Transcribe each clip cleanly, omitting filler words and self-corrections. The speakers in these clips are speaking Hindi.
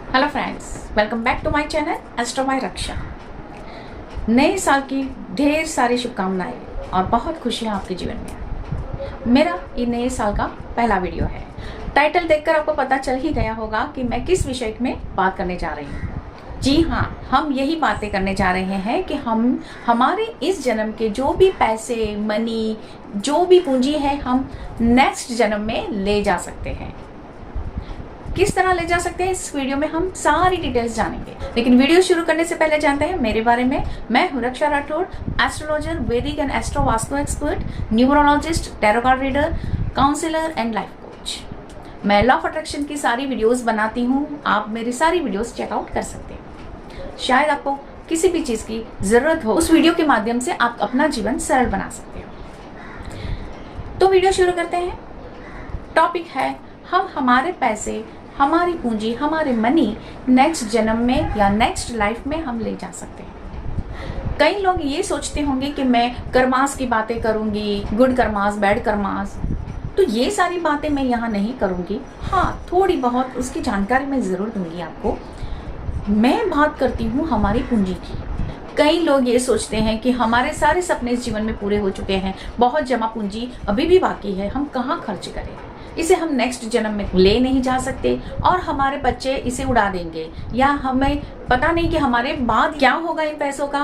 Hello friends, welcome back to my channel astro by Raksha. नए साल की ढेर सारी शुभकामनाएं और बहुत खुशियां आपके जीवन में। मेरा ये नए साल का पहला वीडियो है। टाइटल देखकर आपको पता चल ही गया होगा कि मैं किस विषय में बात करने जा रही हूँ। जी हाँ, हम यही बातें करने जा रहे हैं कि हम हमारे इस जन्म के जो भी पैसे, मनी, जो भी पूंजी है, हम नेक्स्ट जन्म में ले जा सकते हैं। किस तरह ले जा सकते हैं, इस वीडियो में हम सारी डिटेल्स जानेंगे। लेकिन वीडियो शुरू करने से पहले जानते हैं मेरे बारे में। मैं हूं Raksha Rathore, astrologer, Vedic and astro vastu expert, numerologist, tarot card reader, counsellor and life coach. मैं लॉ ऑफ अट्रैक्शन की सारी वीडियोस बनाती हूं। आप मेरी सारी वीडियोस चेकआउट कर सकते हैं। शायद आपको किसी भी चीज की जरूरत हो, उस वीडियो के माध्यम से आप अपना जीवन सरल बना सकते हो। तो वीडियो शुरू करते हैं। टॉपिक है, हम हमारे पैसे, हमारी पूंजी, हमारे मनी नेक्स्ट जन्म में या नेक्स्ट लाइफ में हम ले जा सकते हैं। कई लोग ये सोचते होंगे कि मैं कर्मास की बातें करूंगी, गुड कर्मास, बैड कर्मास, तो ये सारी बातें मैं यहाँ नहीं करूंगी। हाँ, थोड़ी बहुत उसकी जानकारी मैं जरूर दूंगी आपको। मैं बात करती हूँ हमारी पूंजी की। कई लोग ये सोचते हैं कि हमारे सारे सपने इस जीवन में पूरे हो चुके हैं, बहुत जमा पूंजी अभी भी बाकी है, हम कहाँ खर्च करें, इसे हम नेक्स्ट जन्म में ले नहीं जा सकते और हमारे बच्चे इसे उड़ा देंगे, या हमें पता नहीं कि हमारे बाद क्या होगा इन पैसों का।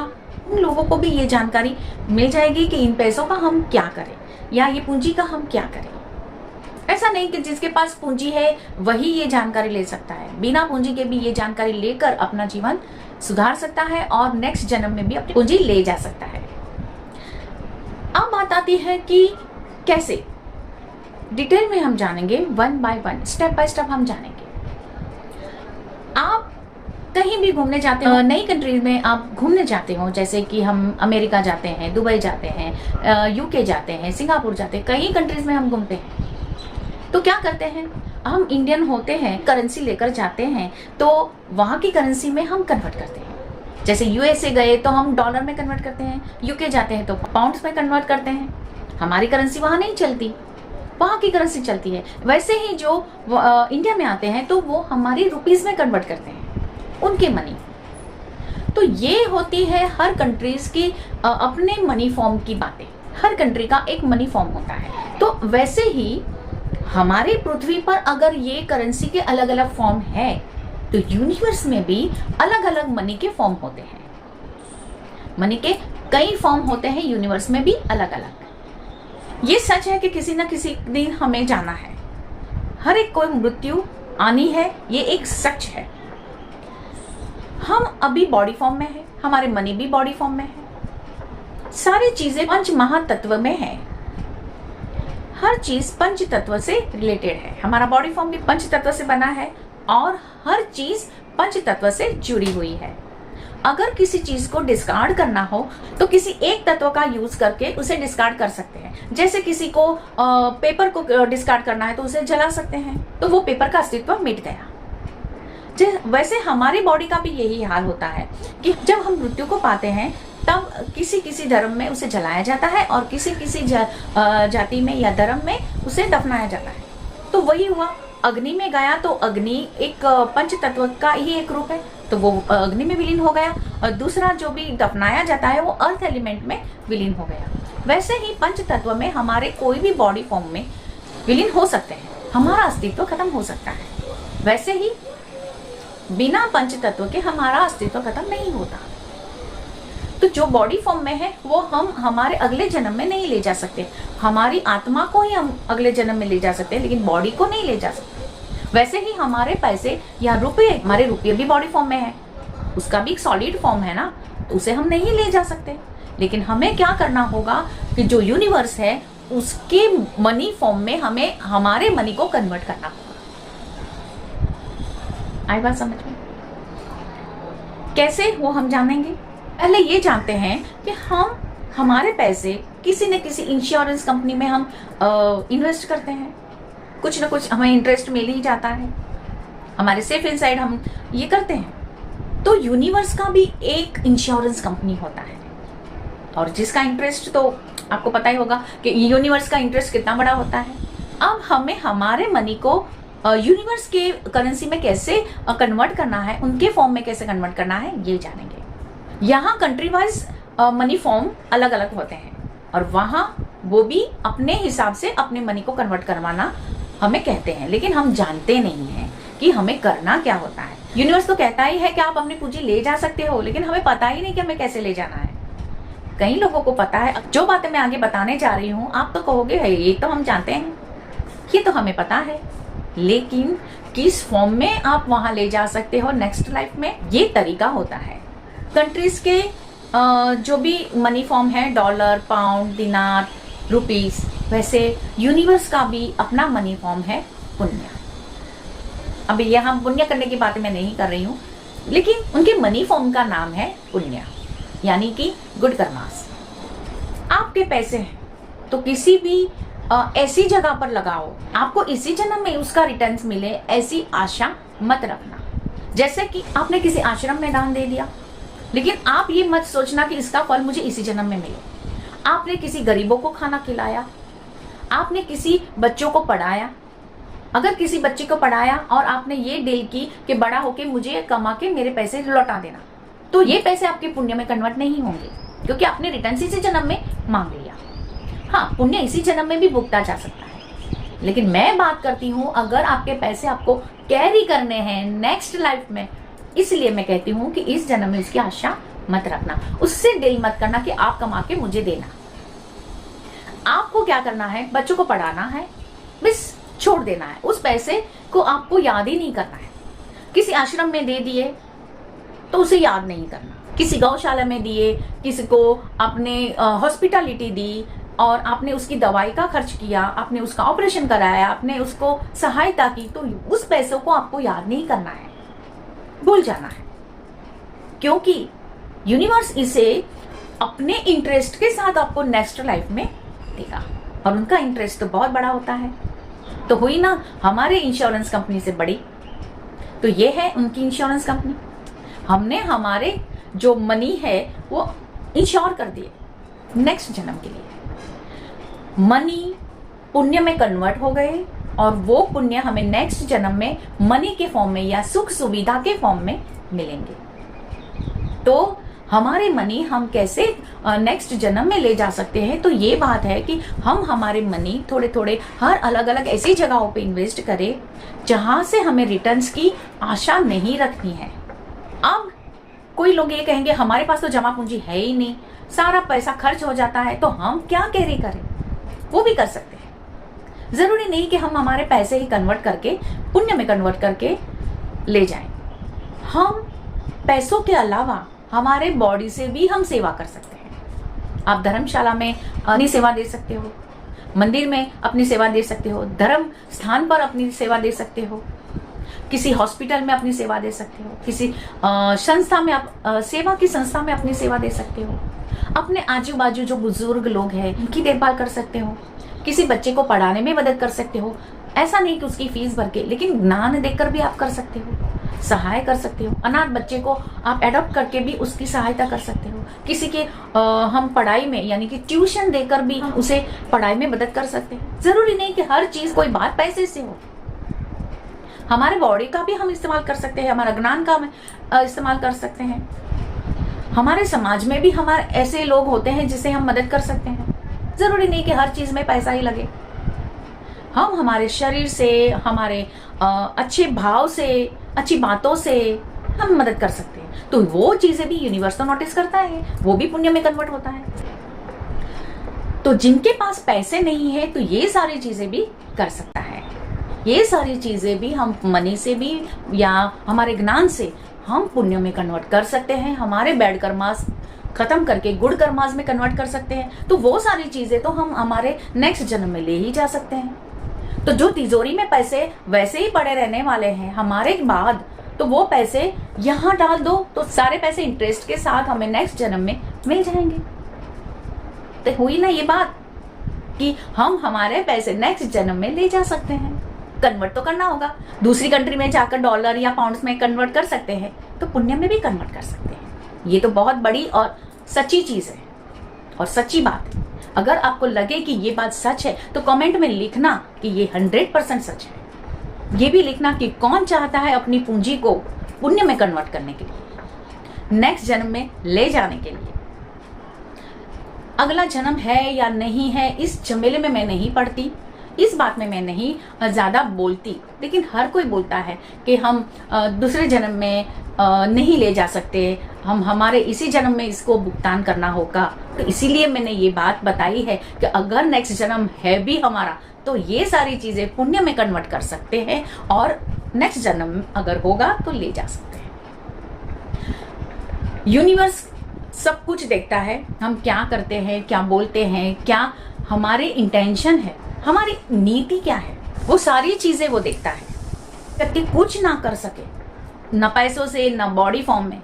उन लोगों को भी ये जानकारी मिल जाएगी कि इन पैसों का हम क्या करें या ये पूंजी का हम क्या करें। ऐसा नहीं कि जिसके पास पूंजी है वही ये जानकारी ले सकता है। बिना पूंजी के भी ये जानकारी लेकर अपना जीवन सुधार सकता है और नेक्स्ट जन्म में भी अपनी पूंजी ले जा सकता है। अब बात आती है कि कैसे। डिटेल में हम जानेंगे, one by one, step by step हम जानेंगे। आप कहीं भी घूमने जाते हो, नई कंट्रीज में आप घूमने जाते हो, जैसे कि हम अमेरिका जाते हैं, दुबई जाते हैं, यूके जाते हैं, सिंगापुर जाते हैं, कई कंट्रीज में हम घूमते हैं। तो क्या करते हैं, हम इंडियन होते हैं, करेंसी लेकर जाते हैं तो वहां की करेंसी में हम कन्वर्ट करते हैं। जैसे यूएसए गए तो हम डॉलर में कन्वर्ट करते हैं, यूके जाते हैं तो पाउंड्स में कन्वर्ट करते हैं। हमारी करेंसी वहां नहीं चलती, वहां की करेंसी चलती है। वैसे ही जो इंडिया में आते हैं तो वो हमारी रुपीस में कन्वर्ट करते हैं, उनके मनी। तो ये होती है हर कंट्रीज की अपने मनी फॉर्म की बातें। हर कंट्री का एक मनी फॉर्म होता है। तो वैसे ही हमारे पृथ्वी पर अगर ये करेंसी के अलग अलग फॉर्म है तो यूनिवर्स में भी अलग अलग मनी के फॉर्म होते हैं। मनी के कई फॉर्म होते हैं यूनिवर्स में भी अलग अलग। ये सच है कि किसी न किसी दिन हमें जाना है। हर एक को मृत्यु आनी है, ये एक सच है। हम अभी बॉडी फॉर्म में है, हमारे मनी भी बॉडी फॉर्म में है। सारी चीजें पंच महातत्व में है। हर चीज पंच तत्व से रिलेटेड है। हमारा बॉडी फॉर्म भी पंच तत्व से बना है और हर चीज पंच तत्व से जुड़ी हुई है। अगर किसी चीज को डिस्कार्ड करना हो तो किसी एक तत्व का यूज करके उसे डिस्कार्ड कर सकते हैं। जैसे किसी को पेपर को डिस्कार्ड करना है तो उसे जला सकते हैं, तो वो पेपर का अस्तित्व मिट गया। वैसे हमारी बॉडी का भी यही हाल होता है कि जब हम मृत्यु को पाते हैं तब किसी किसी धर्म में उसे जलाया जाता है और किसी किसी जाति में या धर्म में उसे दफनाया जाता है। तो वही हुआ, अग्नि में गया तो अग्नि एक पंच तत्व का ही एक रूप है, तो वो अग्नि में विलीन हो गया। और दूसरा जो भी दफनाया जाता है वो अर्थ एलिमेंट में विलीन हो गया। वैसे ही पंच तत्व में हमारे कोई भी बॉडी फॉर्म में विलीन हो सकते हैं, हमारा अस्तित्व खत्म हो सकता है। वैसे ही बिना पंच तत्व के हमारा अस्तित्व खत्म नहीं होता। तो जो बॉडी फॉर्म में है वो हम हमारे अगले जन्म में नहीं ले जा सकते। हमारी आत्मा को ही हम अगले जन्म में ले जा सकते हैं, लेकिन बॉडी को नहीं ले जा सकते। वैसे ही हमारे पैसे या रुपये, हमारे रुपये भी बॉडी फॉर्म में है, उसका भी एक सॉलिड फॉर्म है ना, तो उसे हम नहीं ले जा सकते। लेकिन हमें क्या करना होगा कि जो यूनिवर्स है उसके मनी फॉर्म में हमें हमारे मनी को कन्वर्ट करना होगा। आई बात समझ में? कैसे वो हम जानेंगे। पहले ये जानते हैं कि हम हमारे पैसे किसी न किसी इंश्योरेंस कंपनी में हम इन्वेस्ट करते हैं, कुछ ना कुछ हमें इंटरेस्ट मिल ही जाता है, हमारे सेफ इनसाइड हम ये करते हैं। तो यूनिवर्स का भी एक इंश्योरेंस कंपनी होता है और जिसका इंटरेस्ट तो आपको पता ही होगा कि यूनिवर्स का इंटरेस्ट कितना बड़ा होता है। अब हमें हमारे मनी को यूनिवर्स के करेंसी में कैसे कन्वर्ट करना है, उनके फॉर्म में कैसे कन्वर्ट करना है, ये जानेंगे। यहाँ कंट्री वाइज मनी फॉर्म अलग अलग होते हैं और वहाँ वो भी अपने हिसाब से अपने मनी को कन्वर्ट करवाना हमें कहते हैं, लेकिन हम जानते नहीं हैं कि हमें करना क्या होता है। यूनिवर्स तो कहता ही है कि आप अपनी पूंजी ले जा सकते हो, लेकिन हमें पता ही नहीं कि हमें कैसे ले जाना है। कई लोगों को पता है। जो बातें मैं आगे बताने जा रही हूँ आप तो कहोगे है ये तो हम जानते हैं, ये तो हमें पता है, लेकिन किस फॉर्म में आप वहां ले जा सकते हो नेक्स्ट लाइफ में, ये तरीका होता है। कंट्रीज के जो भी मनी फॉर्म है, डॉलर, पाउंड, दिनार, रुपीस, वैसे यूनिवर्स का भी अपना मनी फॉर्म है पुण्य। अभी यहाँ पुण्य करने की बातें मैं नहीं कर रही हूँ, लेकिन उनके मनी फॉर्म का नाम है पुण्य, यानी कि गुड कर्मास। आपके पैसे हैं तो किसी भी ऐसी जगह पर लगाओ, आपको इसी जन्म में उसका रिटर्न्स मिले, ऐसी आशा मत रखना। जैसे कि आपने किसी आश्रम में दान दे दिया, लेकिन आप ये मत सोचना कि इसका फल मुझे इसी जन्म में मिले। आपने किसी गरीबों को खाना खिलाया, आपने किसी बच्चों को पढ़ाया, अगर किसी बच्चे को पढ़ाया और आपने ये डील की कि बड़ा होके मुझे कमा के मेरे पैसे लौटा देना, तो ये पैसे आपके पुण्य में कन्वर्ट नहीं होंगे, क्योंकि आपने रिटर्न इसी जन्म में मांग लिया। हाँ, पुण्य इसी जन्म में भी भुगता जा सकता है, लेकिन मैं बात करती हूँ अगर आपके पैसे आपको कैरी करने हैं नेक्स्ट लाइफ में, इसलिए मैं कहती हूँ कि इस जन्म में उसकी आशा मत रखना, उससे डील मत करना कि आप कमा के मुझे देना। आपको क्या करना है, बच्चों को पढ़ाना है, बस छोड़ देना है। उस पैसे को आपको याद ही नहीं करना है। किसी आश्रम में दे दिए तो उसे याद नहीं करना, किसी गौशाला में दिए, किसी को आपने हॉस्पिटलिटी दी और आपने उसकी दवाई का खर्च किया, आपने उसका ऑपरेशन कराया, आपने उसको सहायता की, तो उस पैसों को आपको याद नहीं करना है, भूल जाना है, क्योंकि यूनिवर्स इसे अपने इंटरेस्ट के साथ आपको नेक्स्ट लाइफ में देगा, और उनका इंटरेस्ट तो बहुत बड़ा होता है। तो हुई ना हमारे इंश्योरेंस कंपनी से बड़ी, तो ये है उनकी इंश्योरेंस कंपनी। हमने हमारे जो मनी है वो इंश्योर कर दिए नेक्स्ट जन्म के लिए। मनी पुण्य में कन्वर्ट हो गए और वो पुण्य हमें नेक्स्ट जन्म में मनी के फॉर्म में या सुख सुविधा के फॉर्म में मिलेंगे। तो हमारे मनी हम कैसे नेक्स्ट जन्म में ले जा सकते हैं, तो ये बात है कि हम हमारे मनी थोड़े थोड़े हर अलग अलग ऐसी जगहों पे इन्वेस्ट करें जहां से हमें रिटर्न्स की आशा नहीं रखनी है। अब कोई लोग ये कहेंगे हमारे पास तो जमा पूंजी है ही नहीं, सारा पैसा खर्च हो जाता है, तो हम क्या कैरी करें? वो भी कर सकते हैं। जरूरी नहीं कि हम हमारे पैसे ही कन्वर्ट करके पुण्य में कन्वर्ट करके ले जाएं। हम पैसों के अलावा हमारे बॉडी से भी हम सेवा कर सकते हैं। आप धर्मशाला में अपनी सेवा दे सकते हो, मंदिर में अपनी सेवा दे सकते हो, धर्म स्थान पर अपनी सेवा दे सकते हो, किसी हॉस्पिटल में अपनी सेवा दे सकते हो, किसी संस्था में सेवा की संस्था में अपनी सेवा दे सकते हो, अपने आजू बाजू जो बुजुर्ग लोग हैं उनकी देखभाल कर सकते हो, किसी बच्चे को पढ़ाने में मदद कर सकते हो। ऐसा नहीं कि उसकी फीस भर के, लेकिन ज्ञान देकर भी आप कर सकते हो, सहाय कर सकते हो। अनाथ बच्चे को आप एडॉप्ट करके भी उसकी सहायता कर सकते हो। किसी के हम पढ़ाई में यानी कि ट्यूशन देकर भी हम उसे पढ़ाई में मदद कर सकते हैं। जरूरी नहीं कि हर चीज कोई बात पैसे से हो। हमारे बॉडी का भी हम इस्तेमाल कर सकते हैं, हमारा ज्ञान का इस्तेमाल कर सकते हैं। हमारे समाज में भी हमारे ऐसे लोग होते हैं जिसे हम मदद कर सकते हैं। जरूरी नहीं कि हर चीज में पैसा ही लगे। हम हमारे शरीर से, हमारे अच्छे भाव से, अच्छी बातों से हम मदद कर सकते हैं। तो वो चीजें भी यूनिवर्स तो नोटिस करता है, वो भी पुण्य में कन्वर्ट होता है। तो जिनके पास पैसे नहीं है तो ये सारी चीजें भी कर सकता है। ये सारी चीजें भी हम मनी से भी या हमारे ज्ञान से हम पुण्य में कन्वर्ट कर सकते हैं। हमारे बैड कर्मास खत्म करके गुड कर्मास में कन्वर्ट कर सकते हैं। तो वो सारी चीजें तो हम हमारे नेक्स्ट जन्म में ले ही जा सकते हैं। तो जो तिजोरी में पैसे वैसे ही पड़े रहने वाले हैं हमारे बाद, तो वो पैसे यहाँ डाल दो तो सारे पैसे इंटरेस्ट के साथ हमें नेक्स्ट जन्म में मिल जाएंगे। तो हुई ना ये बात कि हम हमारे पैसे नेक्स्ट जन्म में ले जा सकते हैं। कन्वर्ट तो करना होगा, दूसरी कंट्री में जाकर डॉलर या पाउंड्स में कन्वर्ट कर सकते हैं, तो पुण्य में भी कन्वर्ट कर सकते हैं। ये तो बहुत बड़ी और सच्ची चीज है और सच्ची बात है। अगर आपको लगे कि ये बात सच है तो कमेंट में लिखना कि ये 100% सच है। ये भी लिखना कि कौन चाहता है अपनी पूंजी को पुण्य में कन्वर्ट करने के लिए, नेक्स्ट जन्म में ले जाने के लिए। अगला जन्म है या नहीं है इस झमेले में मैं नहीं पड़ती, इस बात में मैं नहीं ज़्यादा बोलती, लेकिन हर कोई बोलता है कि हम दूसरे जन्म में नहीं ले जा सकते, हम हमारे इसी जन्म में इसको भुगतान करना होगा। तो इसीलिए मैंने ये बात बताई है कि अगर नेक्स्ट जन्म है भी हमारा तो ये सारी चीज़ें पुण्य में कन्वर्ट कर सकते हैं और नेक्स्ट जन्म अगर होगा तो ले जा सकते हैं। यूनिवर्स सब कुछ देखता है, हम क्या करते हैं, क्या बोलते हैं, क्या हमारे इंटेंशन है, हमारी नीति क्या है, वो सारी चीजें वो देखता है। व्यक्ति कुछ ना कर सके, न पैसों से न बॉडी फॉर्म में,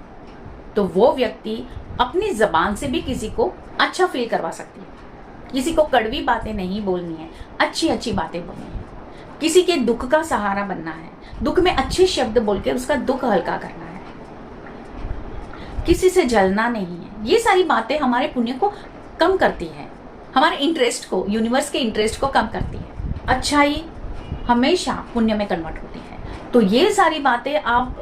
तो वो व्यक्ति अपनी जबान से भी किसी को अच्छा फील करवा सकती है। किसी को कड़वी बातें नहीं बोलनी है, अच्छी अच्छी बातें बोलनी है। किसी के दुख का सहारा बनना है, दुख में अच्छे शब्द बोल के उसका दुख हल्का करना है, किसी से जलना नहीं है। ये सारी बातें हमारे पुण्य को कम करती है, हमारे इंटरेस्ट को, यूनिवर्स के इंटरेस्ट को कम करती है। अच्छाई हमेशा पुण्य में कन्वर्ट होती है। तो ये सारी बातें आप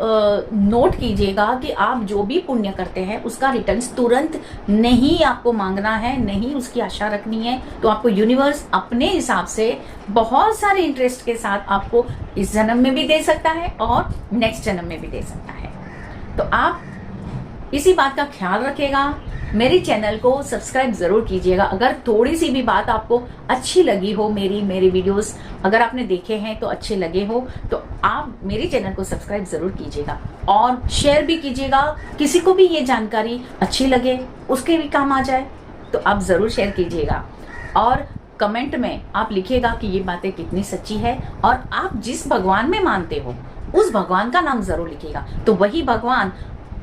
नोट कीजिएगा कि आप जो भी पुण्य करते हैं उसका रिटर्न तुरंत नहीं आपको मांगना है, नहीं उसकी आशा रखनी है। तो आपको यूनिवर्स अपने हिसाब से बहुत सारे इंटरेस्ट के साथ आपको इस जन्म में भी दे सकता है और नेक्स्ट जन्म में भी दे सकता है। तो आप इसी बात का ख्याल रखिएगा। मेरे चैनल को सब्सक्राइब जरूर कीजिएगा। अगर थोड़ी सी भी बात आपको अच्छी लगी हो, मेरी वीडियोस अगर आपने देखे हैं तो अच्छे लगे हो, तो आप मेरे चैनल को सब्सक्राइब जरूर कीजिएगा और शेयर भी कीजिएगा। किसी को भी ये जानकारी अच्छी लगे, उसके भी काम आ जाए, तो आप जरूर शेयर कीजिएगा। और कमेंट में आप लिखिएगा कि ये बातें कितनी सच्ची है और आप जिस भगवान में मानते हो उस भगवान का नाम जरूर लिखिएगा। तो वही भगवान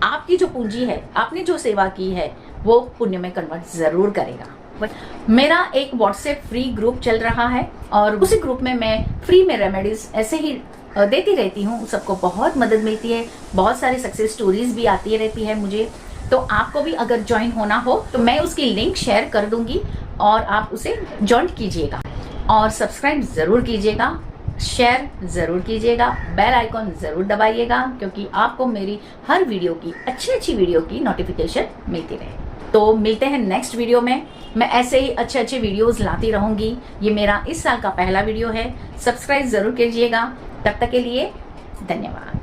आपकी जो पूंजी है, आपने जो सेवा की है, वो पुण्य में कन्वर्ट जरूर करेगा। मेरा एक व्हाट्सएप फ्री ग्रुप चल रहा है और उसी ग्रुप में मैं फ्री में रेमेडीज ऐसे ही देती रहती हूँ। सबको बहुत मदद मिलती है, बहुत सारी सक्सेस स्टोरीज भी आती रहती है मुझे। तो आपको भी अगर ज्वाइन होना हो तो मैं उसकी लिंक शेयर कर दूंगी और आप उसे ज्वाइन कीजिएगा और सब्सक्राइब जरूर कीजिएगा, शेयर जरूर कीजिएगा, बेल आइकॉन जरूर दबाइएगा, क्योंकि आपको मेरी हर वीडियो की, अच्छी वीडियो की नोटिफिकेशन मिलती रहे। तो मिलते हैं नेक्स्ट वीडियो में। मैं ऐसे ही अच्छे वीडियोस लाती रहूंगी। ये मेरा इस साल का पहला वीडियो है। सब्सक्राइब जरूर कीजिएगा। तब तक के लिए धन्यवाद।